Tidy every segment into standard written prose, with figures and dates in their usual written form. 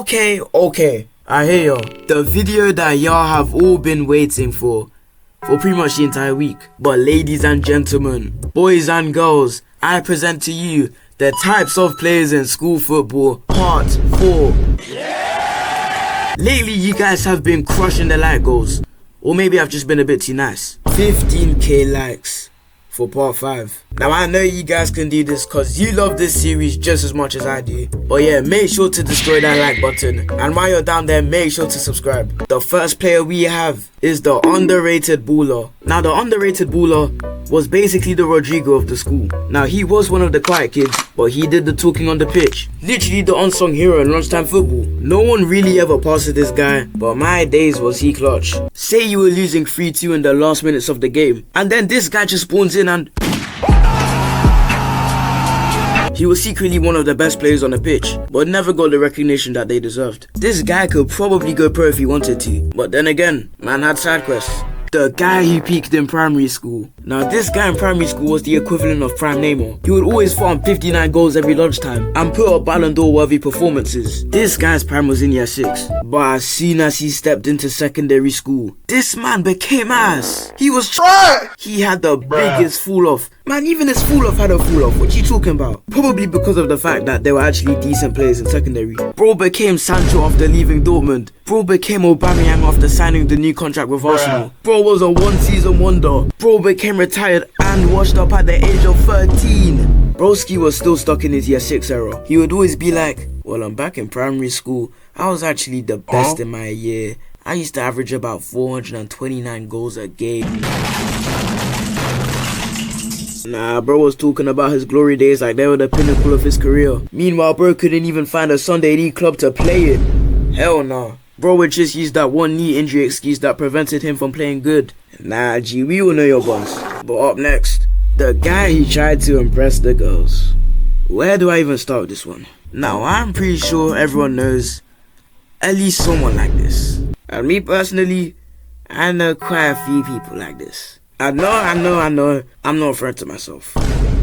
Okay, I hear y'all. The video that y'all have all been waiting for pretty much the entire week. But ladies and gentlemen, boys and girls, I present to you the types of players in school football, part 4. Lately, you guys have been crushing the like goals. Or maybe I've just been a bit too nice. 15k likes for part 5. Now I know you guys can do this because you love this series just as much as I do. But yeah, make sure to destroy that like button. And while you're down there, make sure to subscribe. The first player we have is the underrated baller. Now the underrated baller was basically the Rodrigo of the school. Now he was one of the quiet kids, but he did the talking on the pitch. Literally the unsung hero in lunchtime football. No one really ever passed this guy, but my days was he clutch. Say you were losing 3-2 in the last minutes of the game, and then this guy just spawns in and he was secretly one of the best players on the pitch, but never got the recognition that they deserved. This guy could probably go pro if he wanted to, but then again, man had side quests. The guy who peaked in primary school. Now this guy in primary school was the equivalent of Prime Neymar. He would always farm 59 goals every lunchtime and put up Ballon d'Or worthy performances. This guy's prime was in year 6, but as soon as he stepped into secondary school, this man became ass. He was trash. He had the biggest fall off. Man, even his fall off had a fall off. What you talking about? Probably because of the fact that they were actually decent players in secondary. Bro became Sancho after leaving Dortmund. Bro became Aubameyang after signing the new contract with Arsenal. Bro was a one-season wonder. Bro became retired and washed up at the age of 13. Broski was still stuck in his year 6 era. He would always be like, well, I'm back in primary school. I was actually the best in my year. I used to average about 429 goals a game. Nah, bro was talking about his glory days like they were the pinnacle of his career. Meanwhile, bro couldn't even find a Sunday league club to play it. Hell nah. Bro would just use that one knee injury excuse that prevented him from playing good. Nah, G, we all know your boss. But up next, the guy who tried to impress the girls. Where do I even start with this one? Now, I'm pretty sure everyone knows at least someone like this. And me personally, I know quite a few people like this. I know, I'm not referring to myself.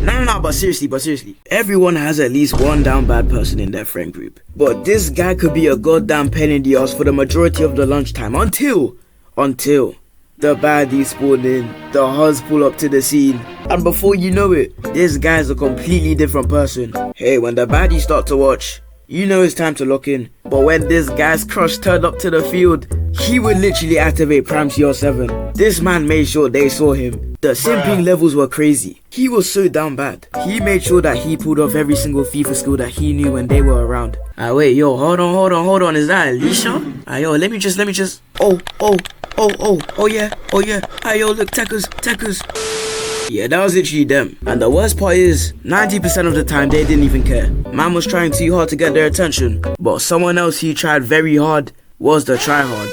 No, but seriously. Everyone has at least one down bad person in their friend group. But this guy could be a goddamn pain in the ass for the majority of the lunchtime until the baddies spawn in, the Huz pull up to the scene, and before you know it, this guy's a completely different person. Hey, when the baddies start to watch, you know it's time to lock in. But when this guy's crush turned up to the field, he would literally activate Prime CR7. This man made sure they saw him. The simping levels were crazy. He was so down bad. He made sure that he pulled off every single FIFA skill that he knew when they were around. Wait, yo, hold on, is that Alicia? Yo, let me just, oh yeah, yo, look, techers. Yeah, that was literally them. And the worst part is, 90% of the time they didn't even care. Man was trying too hard to get their attention, but someone else who tried very hard was the tryhard.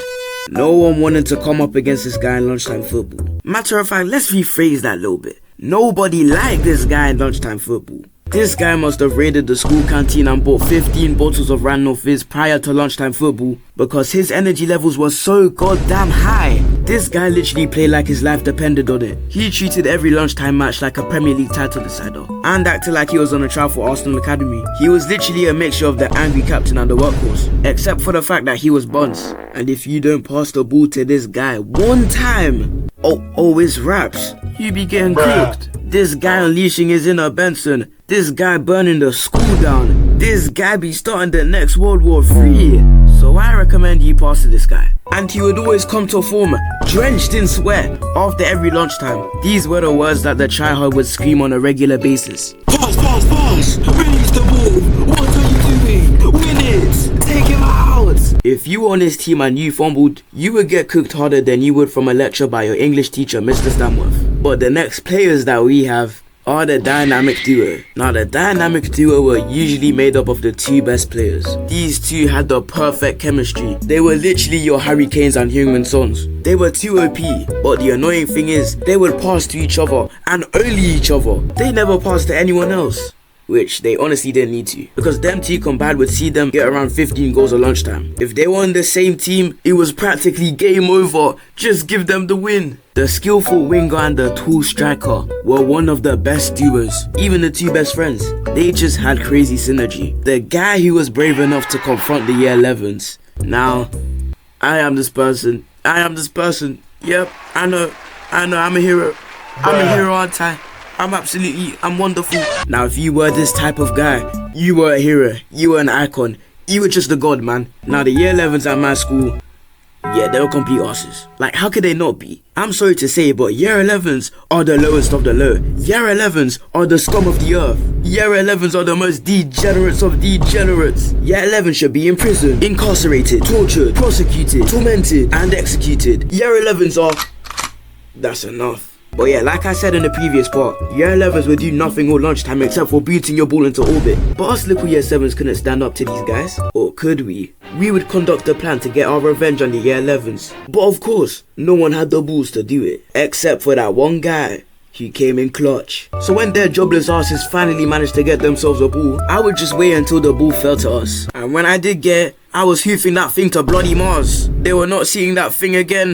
No one wanted to come up against this guy in lunchtime football. Matter of fact, let's rephrase that a little bit. Nobody liked this guy in lunchtime football. This guy must have raided the school canteen and bought 15 bottles of Randall Fizz prior to lunchtime football because his energy levels were so goddamn high. This guy literally played like his life depended on it. He treated every lunchtime match like a Premier League title decider and acted like he was on a trial for Arsenal Academy. He was literally a mixture of the angry captain and the workhorse, except for the fact that he was buns. And if you don't pass the ball to this guy one time, it's raps. You be getting cooked. This guy unleashing his inner Benson. This guy burning the school down. This guy be starting the next World War III. So I recommend you pass to this guy. And he would always come to form, drenched in sweat, after every lunchtime. These were the words that the tryhard would scream on a regular basis. Pass! Release the ball! What are you doing? Win it! Take him out! If you were on his team and you fumbled, you would get cooked harder than you would from a lecture by your English teacher, Mr. Stanworth. But the next players that we have are the dynamic duo. Now the dynamic duo were usually made up of the two best players. These two had the perfect chemistry. They were literally your Harry Kanes and Heung-min Sons. They were too OP, but the annoying thing is they would pass to each other and only each other. They never passed to anyone else, which they honestly didn't need to, because them two combined would see them get around 15 goals at lunchtime. If they were on the same team, it was practically game over. Just give them the win. The skillful winger and the tall striker were one of the best duos. Even the two best friends, they just had crazy synergy. The guy who was brave enough to confront the year 11s. Now, I am this person. Yep, I know, I'm a hero. I'm a hero, aren't I? I'm wonderful. Now, if you were this type of guy, you were a hero. You were an icon. You were just a god, man. Now, the year 11s at my school, yeah, they were complete arses. Like, how could they not be? I'm sorry to say, but year 11s are the lowest of the low. Year 11s are the scum of the earth. Year 11s are the most degenerates of degenerates. Year 11 should be in prison, incarcerated, tortured, prosecuted, tormented, and executed. Year 11s are... That's enough. But yeah, like I said in the previous part, year 11s would do nothing all lunchtime except for booting your ball into orbit. But us little year 7s couldn't stand up to these guys. Or could we? We would conduct a plan to get our revenge on the year 11s. But of course, no one had the balls to do it. Except for that one guy who came in clutch. So when their jobless asses finally managed to get themselves a ball, I would just wait until the ball fell to us. And when I did get, I was hoofing that thing to bloody Mars. They were not seeing that thing again.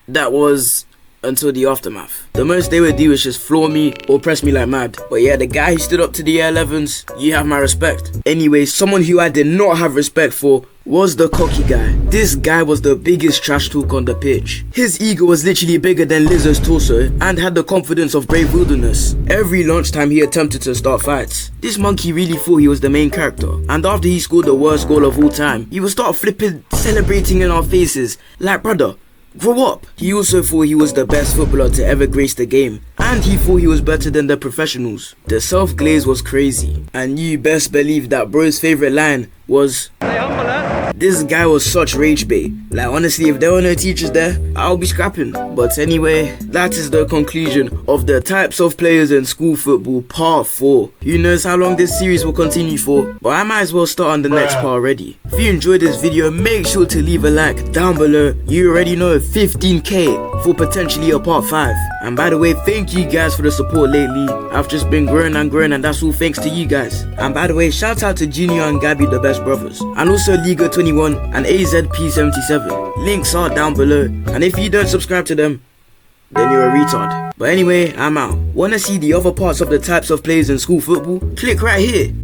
That was... until the aftermath. The most they would do is just floor me or press me like mad. But yeah, the guy who stood up to the year 11s, you have my respect. Anyway, someone who I did not have respect for was the cocky guy. This guy was the biggest trash talk on the pitch. His ego was literally bigger than Lizzo's torso and had the confidence of brave wilderness. Every lunchtime he attempted to start fights. This monkey really thought he was the main character, and after he scored the worst goal of all time, he would start flipping, celebrating in our faces. Like, brother, grow up. He also thought he was the best footballer to ever grace the game, and he thought he was better than the professionals. The self-glaze was crazy, and you best believe that bro's favorite line was, this guy was such rage bait. Like, honestly, if there were no teachers there, I'll be scrapping. But anyway, that is the conclusion of the types of players in school football part 4. Who knows how long this series will continue for, but I might as well start on the next part already. If you enjoyed this video, make sure to leave a like down below. You already know 15k for potentially a part 5. And by the way, thank you guys for the support lately. I've just been growing and that's all thanks to you guys. And by the way, shout out to Junior and Gabby, the best brothers, and also Liga 21 and AZP77. Links are down below, and if you don't subscribe to them, then you're a retard. But anyway, I'm out. Wanna see the other parts of the types of players in school football? Click right here.